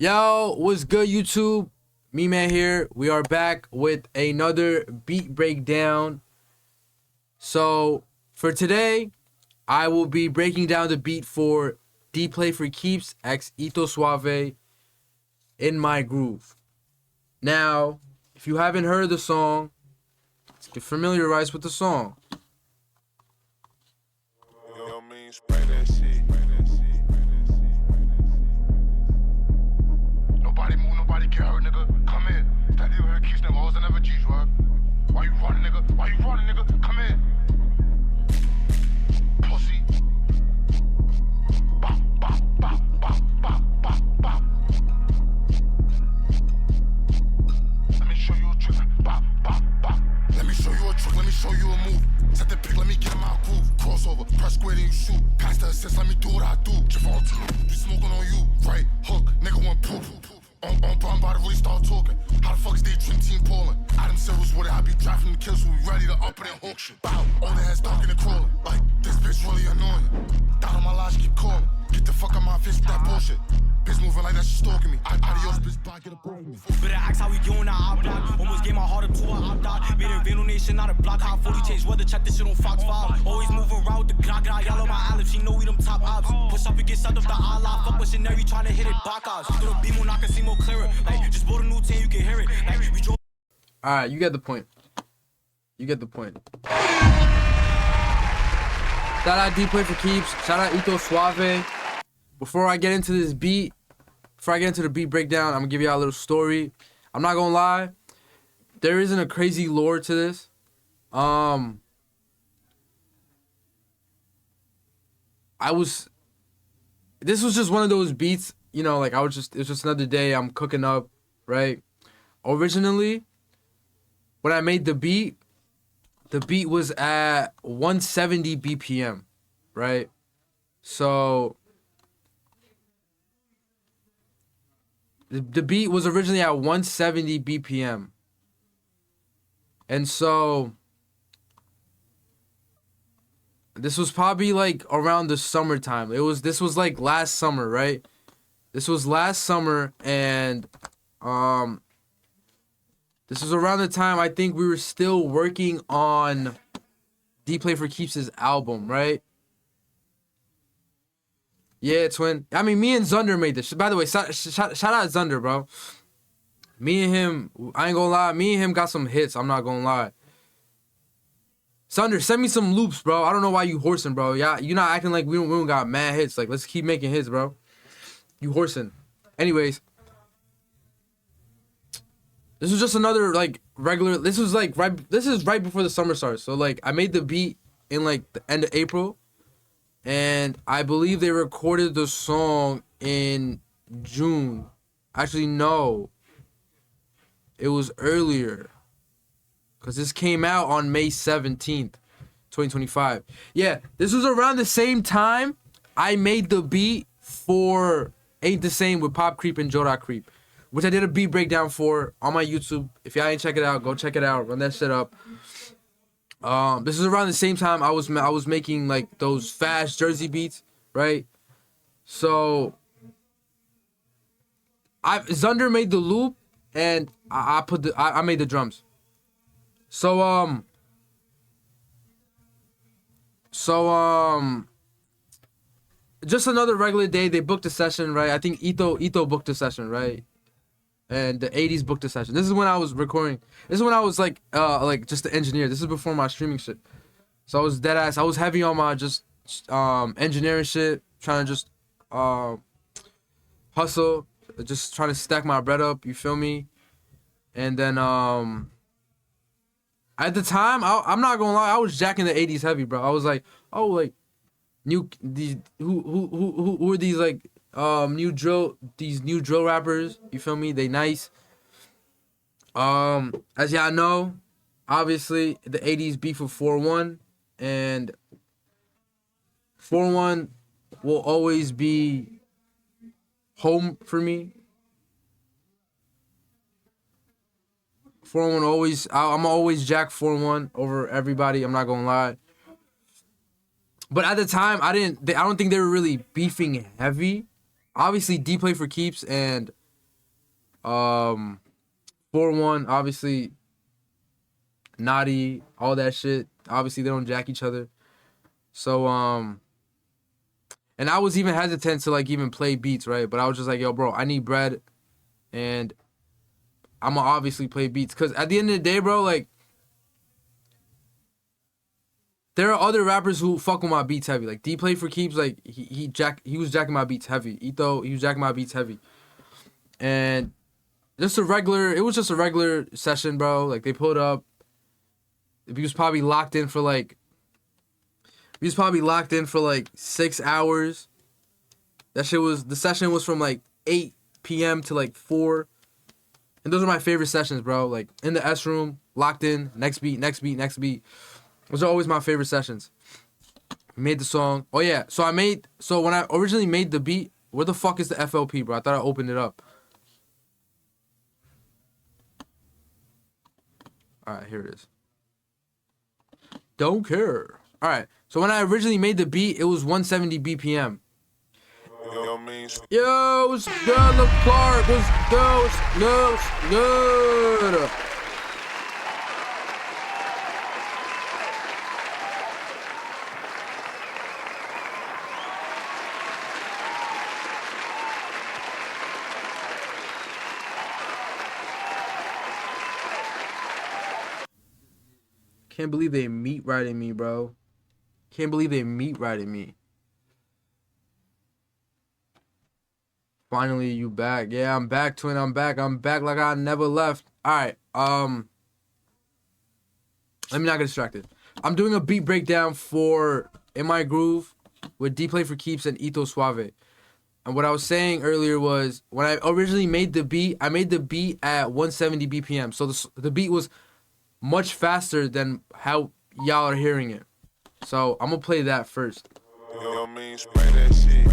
Yo, what's good, YouTube? Me man here. We are back with another beat breakdown. So for today, I will be breaking down the beat for DEEPLAY4KEEPS x ETHOSUAVE, In My Groove. Now, if you haven't heard the song, let's get familiarized with the song. Nobody move, nobody care, nigga. Come in. That deal here keeps them hoes and never G's, right? Why you running, nigga? Why you running, nigga? Come in. Pussy. Bop, bop, bop, bop, bop, bop, bop. Let me show you a trick. Bop, bop, bop. Let me show you a trick. Let me show you a move. Set the pick, let me get in my groove. Crossover, press square, then you shoot. Pass the assist, let me do what I do. Javon, you smoking on you. Right hook, nigga want poop. I'm about to really start talking. How the fuck is they dream team pulling? Adam Silver's with it, I be driving the kills, so we ready to up it and hook shit. Bow, all the heads dark and crawling. Like, this bitch really annoying. Down on my lies, keep calling. Get the fuck out my face with that bullshit. Bitch moving like that, she stalking me. Adios, bitch, bye, get a break. Better ask how we doing now, I'm block. Almost gave my heart up to a hot dot. Made a Vano Nation, not a block. How fully changed weather, check this shit on Fox 5. Always moving around with the Glock. Y'all on my island, she know we them top ops. Push up and get sucked up the Allah. Fuck missionary, trying to hit it back out. Through the beam on, I can see more clearer. Like, just bought a new team, you can hear it. Like, we drove. Alright, you get the point. You get the point. Shout out DEEPLAY4KEEPS. Shout out ETHOSUAVE. Before I get into this beat, before I get into the beat breakdown, I'm gonna give y'all a little story. I'm not gonna lie, there isn't a crazy lore to this. This was just one of those beats, you know, like it's just another day I'm cooking up, right? Originally, when I made the beat was at 170 BPM, right? So the beat was originally at 170 BPM. And so this was probably like around the summertime. This was like last summer, right? This was last summer, and this was around the time I think we were still working on DEEPLAY4KEEPS' album, right? Yeah, twin. I mean, me and Zunder made this. By the way, shout out Zunder, bro. Me and him, I ain't gonna lie, me and him got some hits, I'm not gonna lie. Zunder, send me some loops, bro. I don't know why you horsing, bro. Yeah, you not acting like we don't got mad hits. Like, let's keep making hits, bro. You horsing. Anyways. This was just another, like, regular, this is right before the summer starts. So, like, I made the beat in, like, the end of April. And I believe they recorded the song in June. Actually, no. It was earlier. Because this came out on May 17th, 2025. Yeah, this was around the same time I made the beat for Ain't the Same with Pop Creep and Joda Creep, which I did a beat breakdown for on my YouTube. If y'all ain't check it out, go check it out. Run that shit up. This is around the same time I was making like those fast Jersey beats, right? So Zunder made the loop, and I made the drums. So just another regular day. They booked a session, right? I think Etho booked a session, right? And the 80s booked a session. This is when I was recording. This is when I was like just the engineer. This is before my streaming shit. So I was dead ass. I was heavy on my just engineering shit, trying to just hustle, just trying to stack my bread up. You feel me? And then at the time, I'm not gonna lie, I was jacking the 80s heavy, bro. I was like, oh, like who are these like new drill rappers, you feel me? They nice. As y'all know, obviously the 80s beef with 4-1, and 4-1 will always be home for me. 4-1 always, I'm always jack 4-1 over everybody, I'm not gonna lie. But at the time, I don't think they were really beefing heavy. Obviously, DEEPLAY4KEEPS and 4-1, obviously. Naughty, all that shit. Obviously, they don't jack each other. So, and I was even hesitant to like even play beats, right? But I was just like, yo, bro, I need bread, and I'm gonna obviously play beats. Cause at the end of the day, bro, like, there are other rappers who fuck with my beats heavy. Like DEEPLAY4KEEPS, like he was jacking my beats heavy. Etho, he was jacking my beats heavy. And it was just a regular session, bro. Like they pulled up. He was probably locked in for like 6 hours. The session was from like 8 p.m. to like 4. And those are my favorite sessions, bro. Like in the S room, locked in, next beat. Those are always my favorite sessions. Made the song. Oh yeah, so when I originally made the beat, where the fuck is the FLP, bro? I thought I opened it up. Alright, here it is. Don't care. Alright, so when I originally made the beat, it was 170 BPM. Yo, what's good, Lil Clark? What's good? Can't believe they meat riding me, bro. Can't believe they meat riding me. Finally, you back. Yeah, I'm back, twin. I'm back like I never left. Alright, let me not get distracted. I'm doing a beat breakdown for In My Groove with DEEPLAY4KEEPS and ETHOSUAVE. And what I was saying earlier was, when I originally made the beat, I made the beat at 170 BPM. So the beat was much faster than how y'all are hearing it. So I'm gonna play that first. Spray that shit.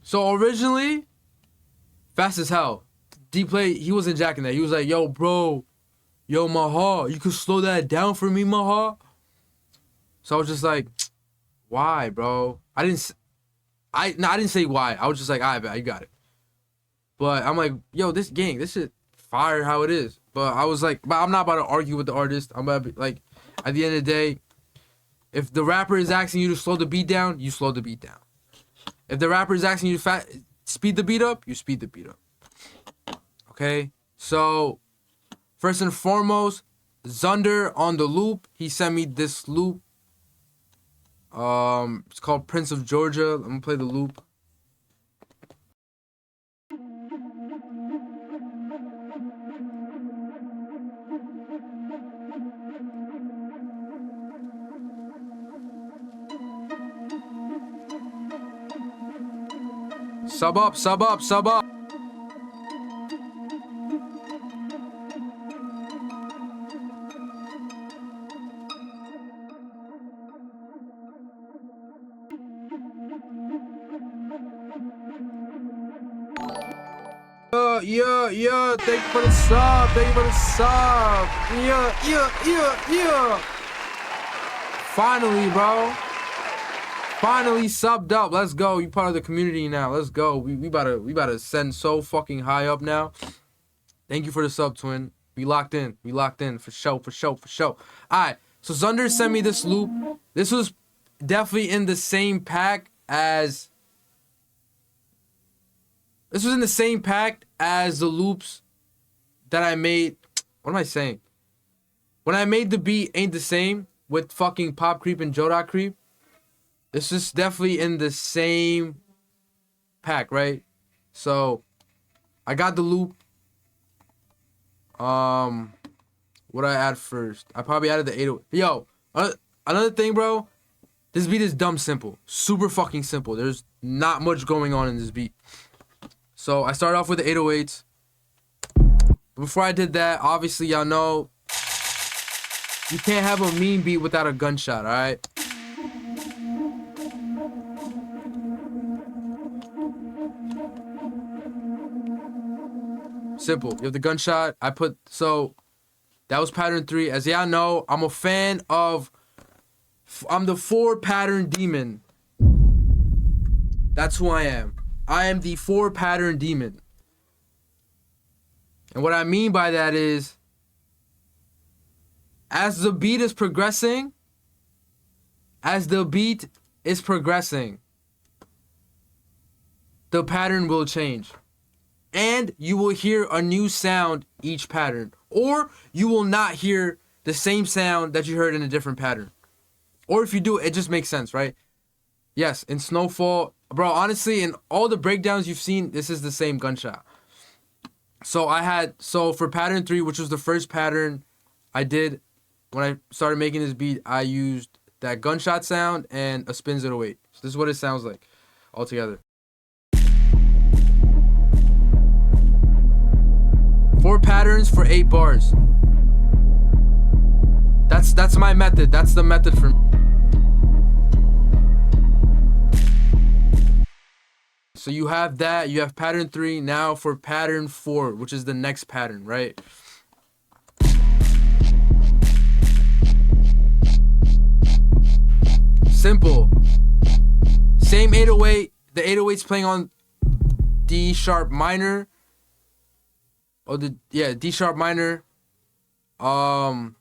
So originally, fast as hell. D-Play, he wasn't jacking that. He was like, yo, bro, yo, Maha, you could slow that down for me, Maha? So I was just like, why, bro? I didn't say why. I was just like, I bet you got it. But I'm like, yo, this shit fire how it is. But I was like, but I'm not about to argue with the artist. I'm about to be like, at the end of the day, if the rapper is asking you to slow the beat down, you slow the beat down. If the rapper is asking you to speed the beat up, you speed the beat up. Okay? So, first and foremost, Zunder on the loop. He sent me this loop. It's called Prince of Georgia. I'm gonna play the loop. Sub up, sub up, sub up. Yeah, thank you for the sub, Yeah. Finally, bro. Finally subbed up. Let's go. You part of the community now. Let's go. We about to send so fucking high up now. Thank you for the sub, twin. We locked in. For sure. Alright. So Zunder sent me this loop. This was definitely in the same pack as the loops that I made. What am I saying? When I made the beat Ain't the Same with fucking Pop Creep and Joda Creep. This is definitely in the same pack, right? So, I got the loop. What I add first? I probably added the 808. Yo, another thing, bro. This beat is dumb simple. Super fucking simple. There's not much going on in this beat. So I started off with the 808s. Before I did that, obviously y'all know you can't have a mean beat without a gunshot, alright? Simple. You have the gunshot. So that was pattern 3. As y'all know, I'm a fan of, I'm the 4 pattern demon. That's who I am. I am the 4 pattern demon. And what I mean by that is, as the beat is progressing, the pattern will change. And you will hear a new sound each pattern. Or you will not hear the same sound that you heard in a different pattern. Or if you do, it just makes sense, right? Yes, in Snowfall, bro, honestly, in all the breakdowns you've seen, this is the same gunshot. So for pattern 3, which was the first pattern I did when I started making this beat, I used that gunshot sound and a spin 08. So this is what it sounds like all together. 4 patterns for 8 bars. That's my method. That's the method for me. So you have that. You have pattern 3. Now for pattern 4, which is the next pattern, right? Simple. Same 808. The 808's playing on D sharp minor. D sharp minor. The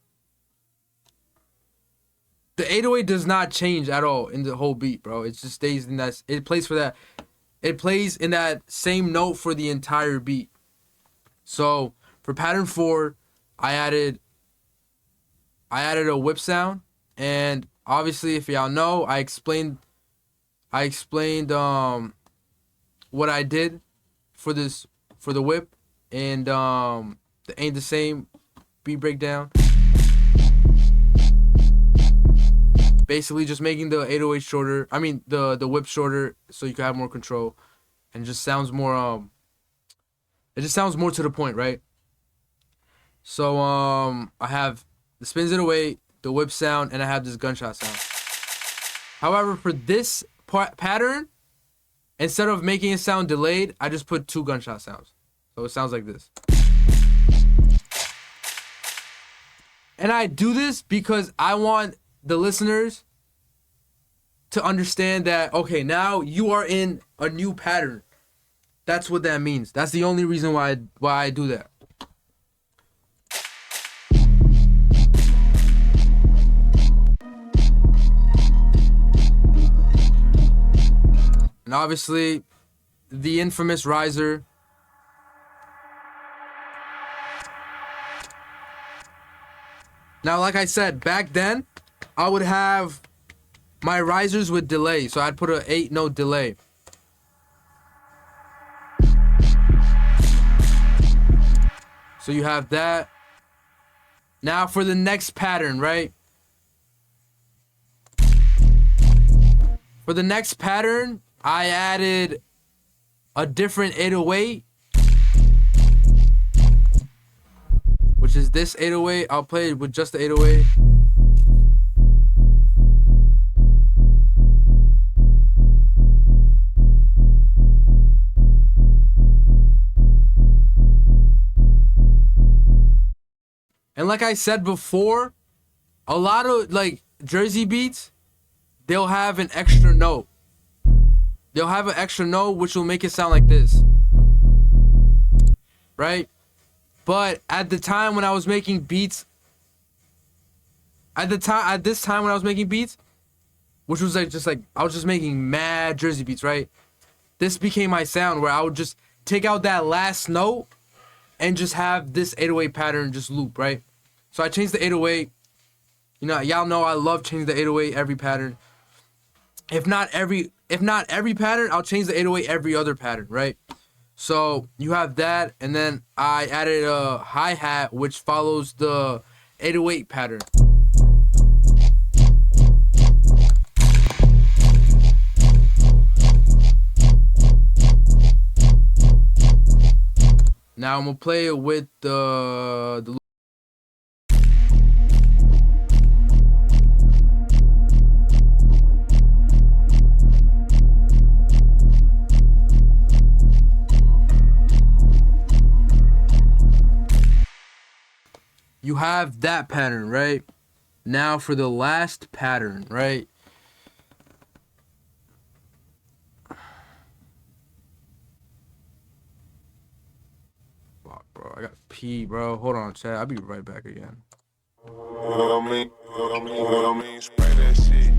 808 does not change at all in the whole beat, bro. It just stays in that. It plays for that. It plays in that same note for the entire beat. So for pattern 4, I added a whip sound, and obviously, if y'all know, I explained what I did for the whip and the Ain't the Same beat breakdown. Basically just making the 808 shorter, the whip shorter, so you can have more control, and it just sounds more it just sounds more to the point, right? So I have the spin 08, the whip sound, and I have this gunshot sound. However, for this pattern, instead of making it sound delayed, I just put 2 gunshot sounds. So it sounds like this. And I do this because I want the listeners to understand that, okay, now you are in a new pattern. That's what that means. That's the only reason why I do that. And obviously, the infamous riser. Now, like I said, back then, I would have my risers with delay. So I'd put an 8-note delay. So you have that. Now for the next pattern, right? For the next pattern, I added a different 808, which is this 808. I'll play it with just the 808. And like I said before, a lot of like Jersey beats, they'll have an extra note. They'll have an extra note which will make it sound like this. Right? But at the time when I was making beats, which was like I was just making mad Jersey beats, right? This became my sound where I would just take out that last note and just have this 808 pattern just loop, right? So I changed the 808. You know, y'all know I love changing the 808 every pattern. If not every pattern, I'll change the 808 every other pattern, right? So you have that, and then I added a hi-hat which follows the 808 pattern. Now I'm gonna play it with the you have that pattern, right? Now for the last pattern, right? Fuck, bro. I gotta pee, bro. Hold on, chat. I'll be right back again. Spray that shit.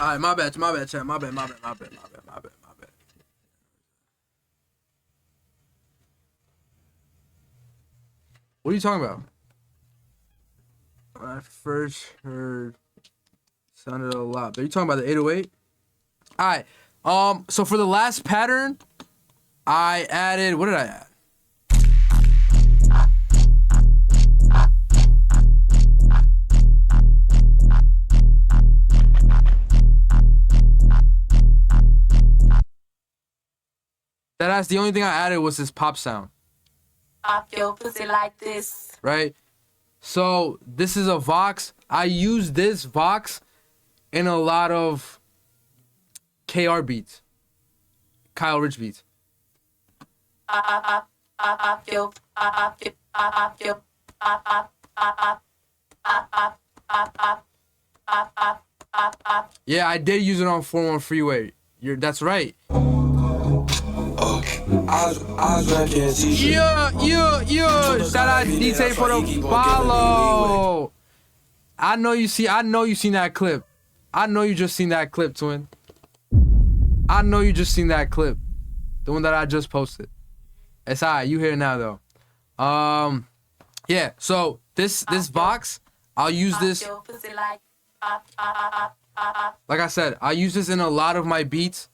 Alright, my bad, chat. My bad. What are you talking about? When I first heard, sounded a lot. Are you talking about the 808? Alright. So for the last pattern, I added, what did I add? That's the only thing I added was this pop sound. Pop your pussy like this. Right? So this is a Vox. I use this Vox in a lot of KR beats. Kyle Rich beats. Yeah, I did use it on 41 Freeway. That's right. Yeah. Shout out DJ for the follow. I know you seen that clip. I know you just seen that clip, twin. I know you just seen that clip. The one that I just posted. It's alright, you here now though. Yeah, so this Vox, I'll use this. Like I said, I use this in a lot of my beats.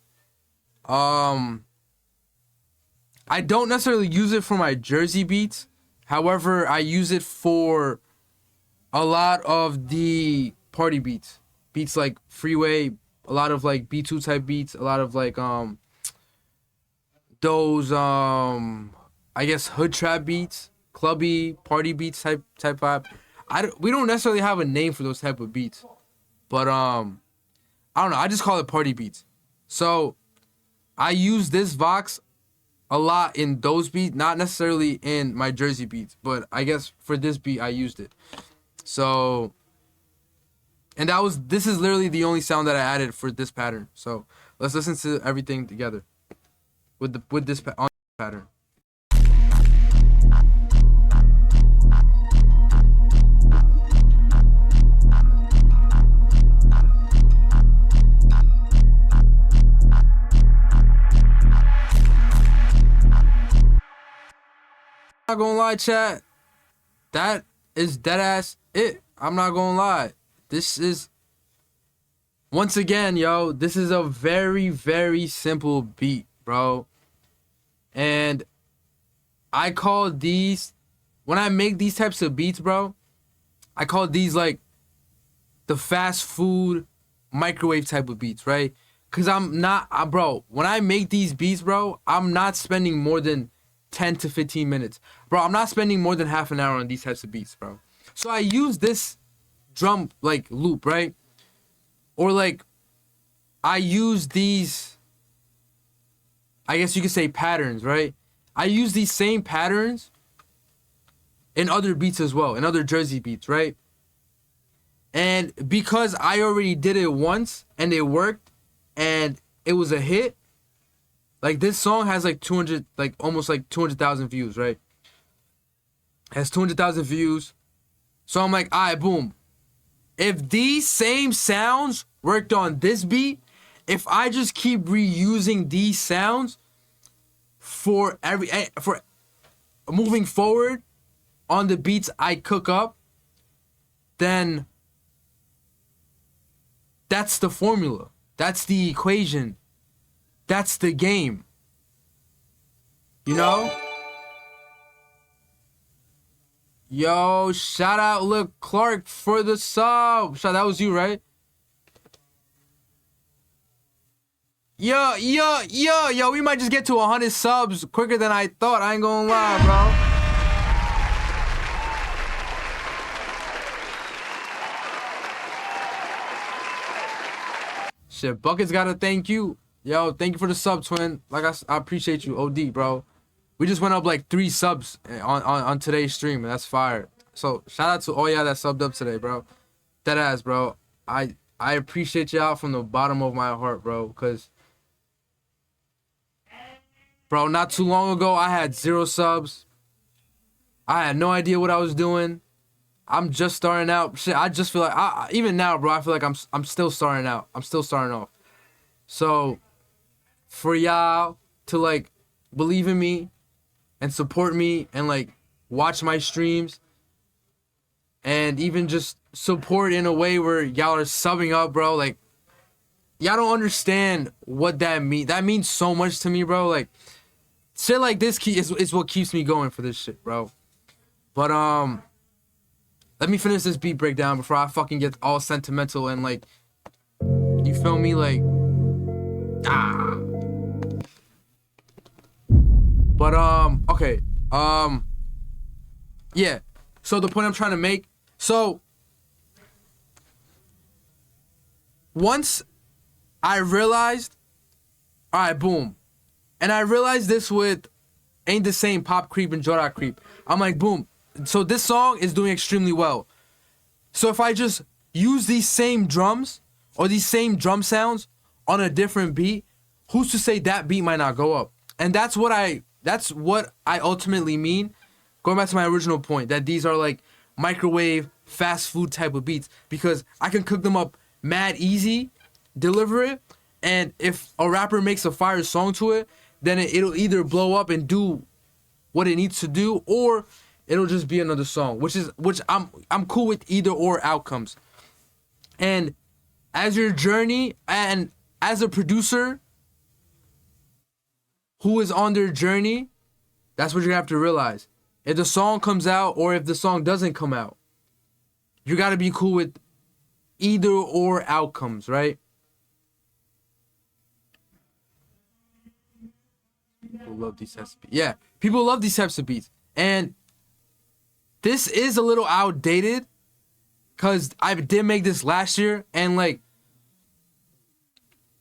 I don't necessarily use it for my Jersey beats. However, I use it for a lot of the party beats. Beats like Freeway, a lot of like B2 type beats, a lot of like those I guess hood trap beats, clubby party beats type vibe. We don't necessarily have a name for those type of beats. But I don't know, I just call it party beats. So I use this Vox a lot in those beats, not necessarily in my Jersey beats, but I guess for this beat I used it. So, and this is literally the only sound that I added for this pattern. So let's listen to everything together with this pattern. I'm not gonna lie, chat. That is dead ass it. I'm not gonna lie. This is, once again, yo, this is a very, very simple beat, bro. And I call these, when I make these types of beats, bro, I call these like the fast food microwave type of beats, right? Cause I'm not, bro, when I make these beats, bro, I'm not spending more than 10 to 15 minutes. Bro, I'm not spending more than half an hour on these types of beats, bro. So I use this drum like loop, right? Or like I use these, I guess you could say patterns, right? I use these same patterns in other beats as well, in other Jersey beats, right? And because I already did it once and it worked and it was a hit, like this song has like 200, like almost like 200,000 views, right? Has 200,000 views. So I'm like, all right, boom. If these same sounds worked on this beat, if I just keep reusing these sounds for moving forward on the beats I cook up, then that's the formula. That's the equation. That's the game. You know? Yo, shout out Lil Clark for the sub. That was you, right? Yo, we might just get to 100 subs quicker than I thought. I ain't gonna lie, bro. Shit, Buckets gotta thank you. Yo, thank you for the sub, twin. Like, I appreciate you, OD, bro. We just went up like 3 subs on today's stream, and that's fire. So, shout out to all y'all that subbed up today, bro. Deadass, bro. I appreciate y'all from the bottom of my heart, bro, because... Bro, not too long ago, I had 0 subs. I had no idea what I was doing. I'm just starting out. Shit, I just feel like, even now, bro, I feel like I'm still starting out. I'm still starting off. So, for y'all to, like, believe in me and support me and, like, watch my streams and even just support in a way where y'all are subbing up, bro, like, y'all don't understand what that means. That means so much to me, bro. Like, shit like this is what keeps me going for this shit, bro. But, let me finish this beat breakdown before I fucking get all sentimental and, like, you feel me? Like, But, okay. Yeah. So, the point I'm trying to make. So, once I realized, all right, boom. And I realized this with Ain't the Same, Pop Creep, and Joda Creep. I'm like, boom. So this song is doing extremely well. So if I just use these same drums or these same drum sounds on a different beat, who's to say that beat might not go up? And that's what I ultimately mean. Going back to my original point, that these are like microwave, fast food type of beats, because I can cook them up mad easy, deliver it, and if a rapper makes a fire song to it, then it'll either blow up and do what it needs to do, or it'll just be another song, which I'm cool with either or outcomes. And as your journey and as a producer who is on their journey, that's what you have to realize. If the song comes out or if the song doesn't come out, you got to be cool with either or outcomes, right? People love these types of beats. Yeah, people love these types of beats. And this is a little outdated because I did make this last year, and like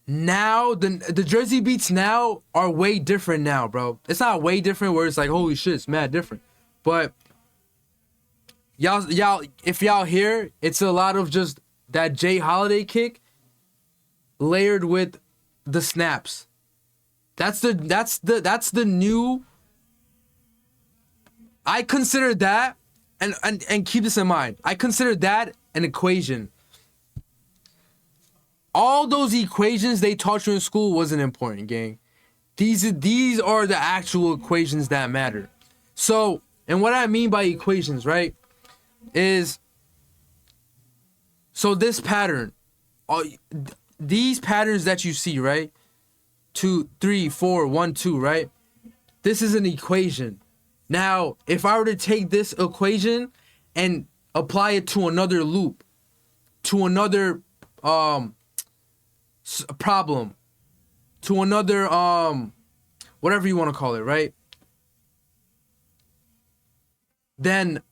now the Jersey beats now are way different now, bro. It's not way different where it's like, holy shit, it's mad different. But y'all, if y'all hear, it's a lot of just that Jay Holiday kick layered with the snaps. That's the new. I consider that, and keep this in mind. I consider that an equation. All those equations they taught you in school wasn't important, gang. These are the actual equations that matter. So, and what I mean by equations, right, is so this pattern, these patterns that you see, right, 2, 3, 4, 1, 2, right? This is an equation. Now, if I were to take this equation and apply it to another loop, to another problem, to another whatever you want to call it, right? Then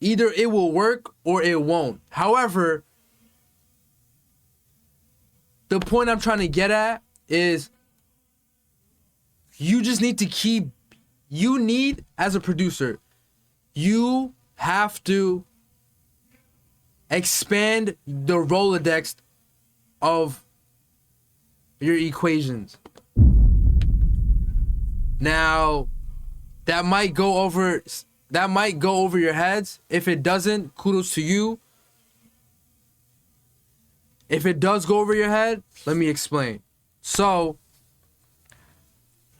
either it will work or it won't. However, the point I'm trying to get at is you just need to keep, you need, as a producer, you have to expand the Rolodex of your equations. Now, that might go over your heads. If it doesn't, kudos to you. If it does go over your head, let me explain. So,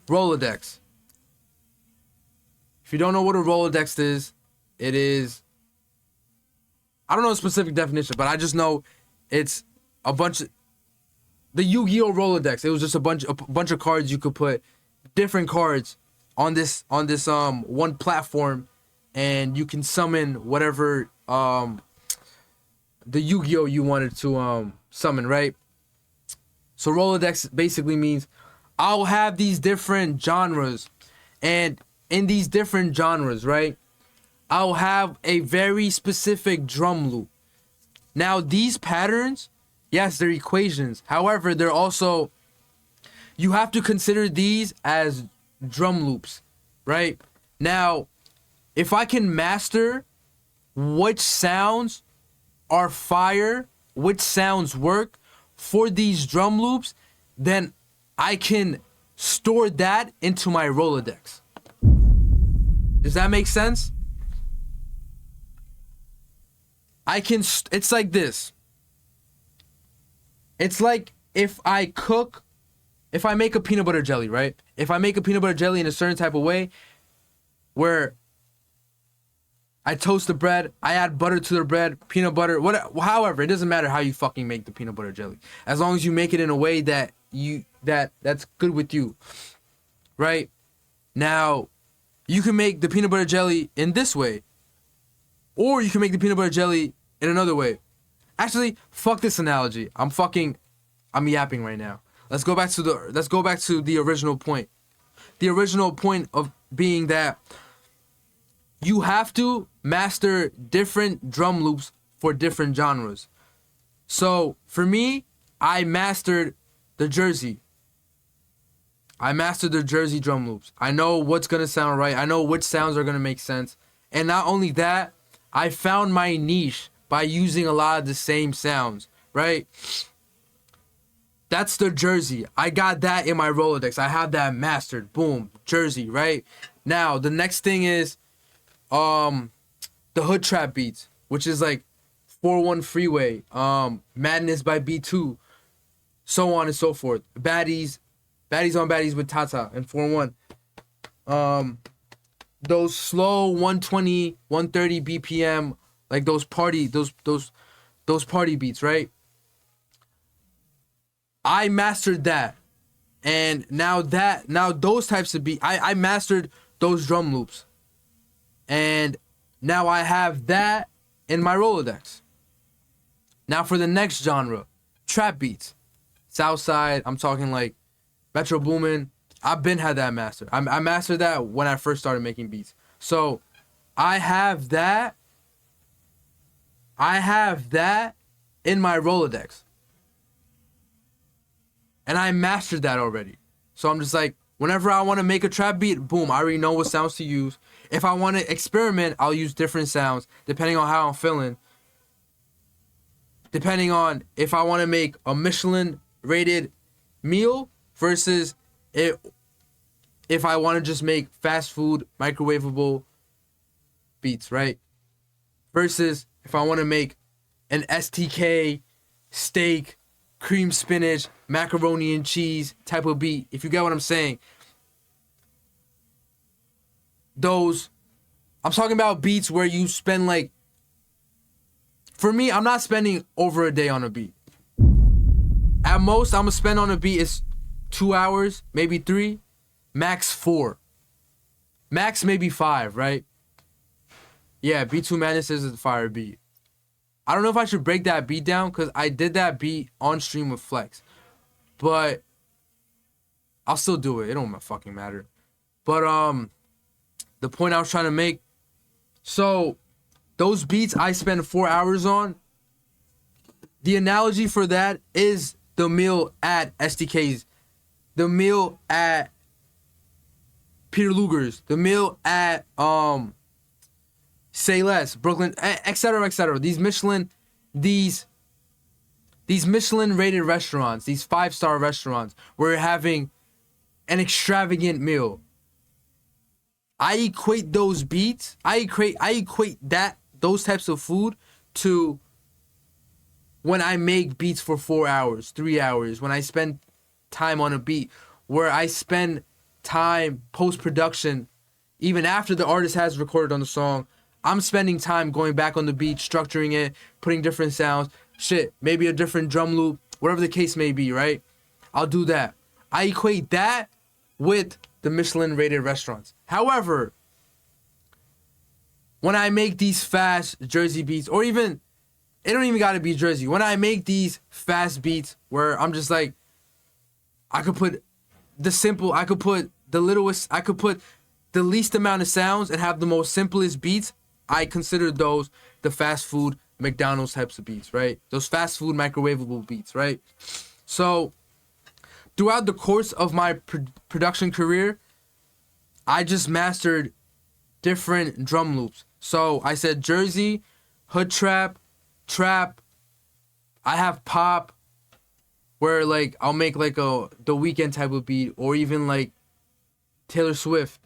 Rolodex. If you don't know what a Rolodex is, it is, I don't know a specific definition, but I just know it's a bunch of, the Yu-Gi-Oh! Rolodex. It was just a bunch of cards you could put, different cards on this one platform, and you can summon whatever the Yu-Gi-Oh! You wanted to summon, right? So Rolodex basically means I'll have these different genres, and in these different genres, right, I'll have a very specific drum loop. Now, these patterns, yes, they're equations. However, they're also, you have to consider these as drum loops, right? Now, if I can master which sounds are fire, which sounds work for these drum loops, then I can store that into my Rolodex. Does that make sense? I can, it's like this. It's like if I make a peanut butter jelly, right? If I make a peanut butter jelly in a certain type of way, where I toast the bread, I add butter to the bread, peanut butter, whatever, however, it doesn't matter how you fucking make the peanut butter jelly. As long as you make it in a way that that's good with you. Right? Now, you can make the peanut butter jelly in this way. Or you can make the peanut butter jelly in another way. Actually, fuck this analogy. I'm yapping right now. Let's go back to the original point. The original point of being that you have to master different drum loops for different genres. So, for me, I mastered the Jersey. I mastered the Jersey drum loops. I know what's going to sound right. I know which sounds are going to make sense. And not only that, I found my niche by using a lot of the same sounds, right? That's the Jersey. I got that in my Rolodex. I have that mastered. Boom, Jersey, right? Now, the next thing is the hood trap beats, which is like 4-1 Freeway, Madness by B2, so on and so forth. Baddies on Baddies with Tata and 4-1. Those slow 120, 130 BPM, like those party beats, right? I mastered that. And now those types of beats, I mastered those drum loops. And now I have that in my Rolodex. Now for the next genre, trap beats. Southside, I'm talking like Metro Boomin. I've been had that mastered. I mastered that when I first started making beats. So I have that in my Rolodex. And I mastered that already. So I'm just like, whenever I want to make a trap beat, boom, I already know what sounds to use. If I want to experiment, I'll use different sounds depending on how I'm feeling. Depending on if I want to make a Michelin rated meal versus if I want to just make fast food, microwavable beats, right? Versus if I want to make an STK, steak, cream spinach, macaroni and cheese type of beat. If you get what I'm saying. Those, I'm talking about beats where you spend like, for me, I'm not spending over a day on a beat. At most, I'm gonna spend on a beat is 2 hours, maybe 3, max 4. Max maybe 5, right? Yeah, B2 Madness is a fire beat. I don't know if I should break that beat down because I did that beat on stream with Flex. But I'll still do it. It don't fucking matter. But the point I was trying to make, so those beats I spend 4 hours on, the analogy for that is the meal at SDK's, the meal at Peter Luger's, the meal at Say Less, Brooklyn, etc., etc. These Michelin rated restaurants, these 5-star restaurants, where you're having an extravagant meal. I equate those beats, I equate those types of food to when I make beats for 4 hours, 3 hours, when I spend time on a beat, where I spend time post-production, even after the artist has recorded on the song, I'm spending time going back on the beat, structuring it, putting different sounds, maybe a different drum loop, whatever the case may be, right? I'll do that. I equate that with the Michelin rated restaurants. However, when I make these fast Jersey beats, or even, it don't even gotta be Jersey, when I make these fast beats where I'm just like, I could put the least amount of sounds and have the most simplest beats, I consider those the fast food McDonald's types of beats, right? Those fast food microwavable beats, right? So throughout the course of my production career, I just mastered different drum loops. So I said Jersey, hood trap, I have pop, where like I'll make like The Weeknd type of beat, or even like Taylor Swift.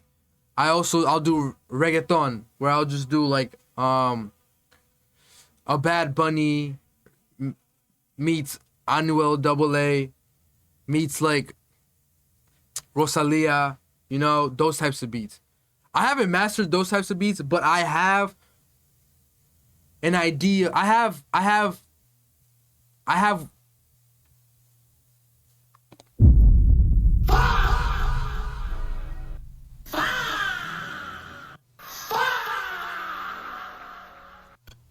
I'll do reggaeton, where I'll just do like a Bad Bunny meets Anuel AA meets like Rosalia, you know, those types of beats. I haven't mastered those types of beats, but I have an idea. I have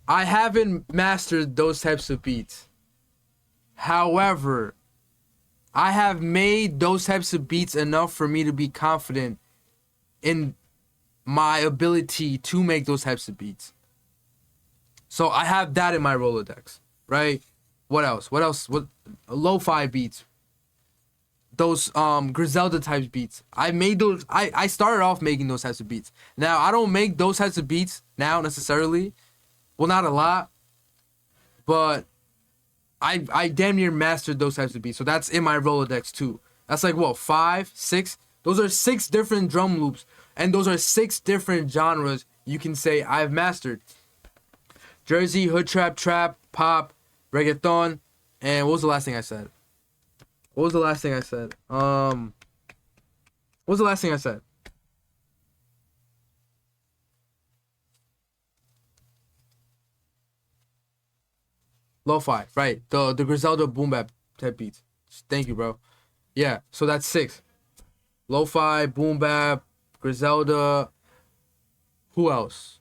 I haven't mastered those types of beats. However, I have made those types of beats enough for me to be confident in my ability to make those types of beats. So I have that in my Rolodex, right? What else? What lo-fi beats. Those Griselda types beats. I made those. I started off making those types of beats. Now I don't make those types of beats now necessarily. Well, not a lot, but I damn near mastered those types of beats. So that's in my Rolodex too. That's like what, 5, 6? Those are 6 different drum loops, and those are 6 different genres you can say I've mastered. Jersey, hood trap, pop, reggaeton, and what was the last thing I said? Lo-fi, right? The Griselda boom bap type beats. Thank you, bro. Yeah, so that's 6. Lo-fi, boom bap, Griselda. Who else?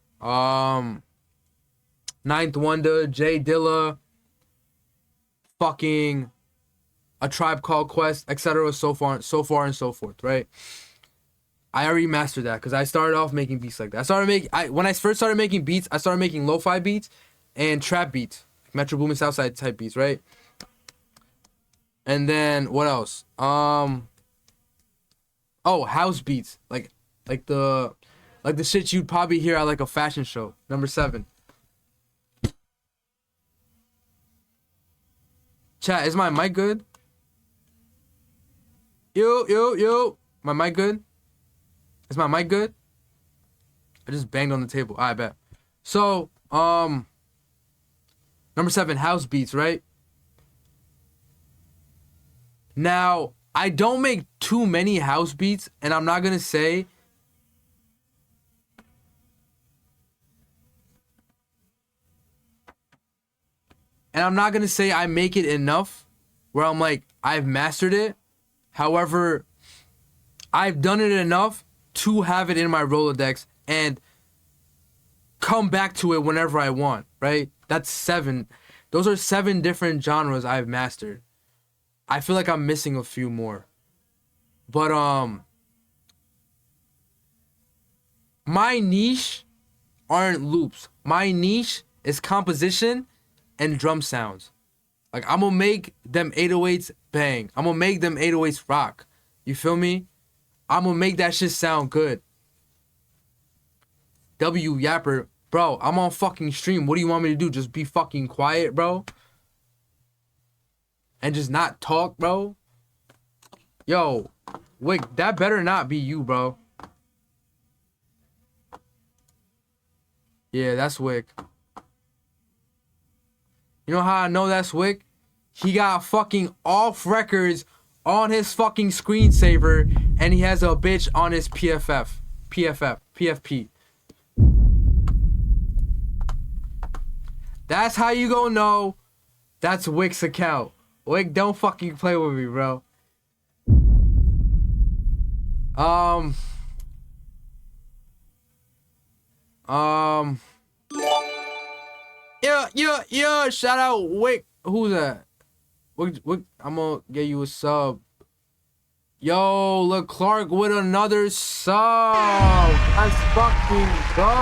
Ninth Wonder, Jay Dilla, fucking A Tribe Called Quest, etc. So far and so forth, right? I already mastered that because I started off making beats like that. When I first started making beats, I started making lo-fi beats and trap beats, Metro Boomin Southside type beats, right? And then what else? House beats, like the shit you'd probably hear at like a fashion show. Number 7. Chat, is my mic good? Yo. My mic good? Is my mic good? I just banged on the table. I bet. So, number 7, house beats, right? Now, I don't make too many house beats, and I'm not gonna say I make it enough where I'm like, I've mastered it. However, I've done it enough to have it in my Rolodex and come back to it whenever I want, right? That's 7. Those are 7 different genres I've mastered. I feel like I'm missing a few more. But my niche aren't loops. My niche is composition and drum sounds. Like, I'm gonna make them 808s bang. I'm gonna make them 808s rock. You feel me? I'm gonna make that shit sound good. W Yapper, bro, I'm on fucking stream. What do you want me to do? Just be fucking quiet, bro? And just not talk, bro? Yo, Wick, that better not be you, bro. Yeah, that's Wick. You know how I know that's Wick? He got fucking off records on his fucking screensaver, and he has a bitch on his PFP. That's how you gonna know that's Wick's account. Wick, don't fucking play with me, bro. Yeah, shout out Wick. Who's that? Wick, I'm gonna get you a sub. Yo, look, Clark with another sub. Let's fucking go.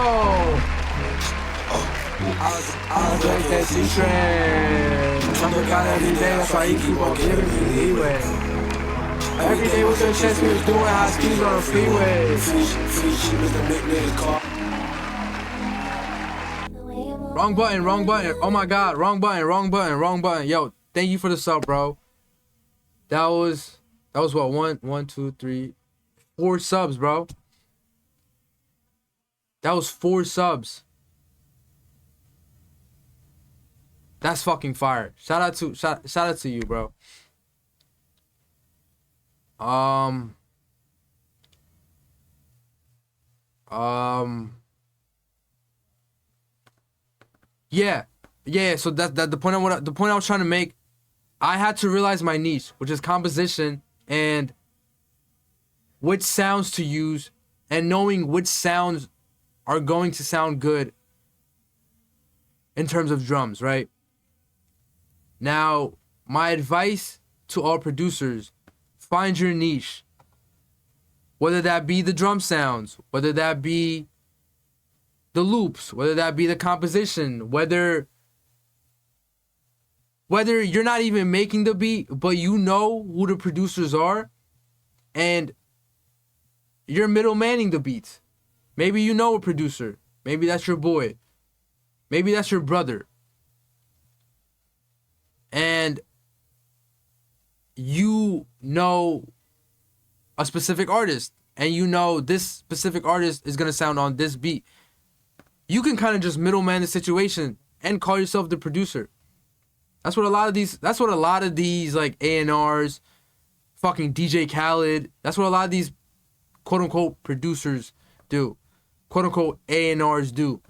I'll take that C-train. Something got every day, that's why you keep on giving me leeway. Every day with your chest, we was doing high speeds on the freeway. Wrong button. Oh my god, wrong button. Yo, thank you for the sub, bro. That was what, 1, 2, 3, 4 subs, bro. That was 4 subs. That's fucking fire. Shout out to you, bro. Yeah. So that the point I was trying to make. I had to realize my niche, which is composition and which sounds to use, and knowing which sounds are going to sound good in terms of drums, right? Now, my advice to all producers, find your niche. Whether that be the drum sounds, whether that be the loops, whether that be the composition, whether you're not even making the beat, but you know who the producers are, and you're middlemaning the beats. Maybe you know a producer. Maybe that's your boy. Maybe that's your brother. And you know a specific artist, and you know this specific artist is going to sound on this beat. You can kind of just middleman the situation and call yourself the producer. That's what a lot of these like A&Rs, fucking DJ Khaled, that's what a lot of these quote unquote producers do. Quote unquote A&Rs do.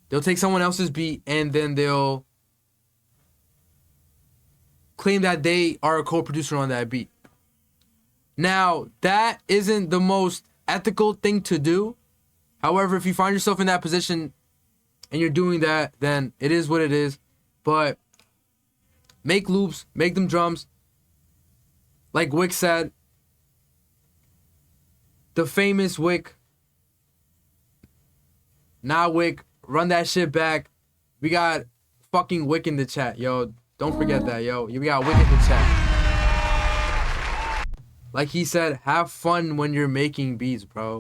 They'll take someone else's beat and then they'll claim that they are a co-producer on that beat. Now, that isn't the most ethical thing to do. However, if you find yourself in that position and you're doing that, then it is what it is. But make loops, make them drums. Like Wick said, the famous Wick, nah Wick, run that shit back. We got fucking Wick in the chat, yo. Don't forget that, yo. We got Wick in the chat. Like he said, have fun when you're making beats, bro.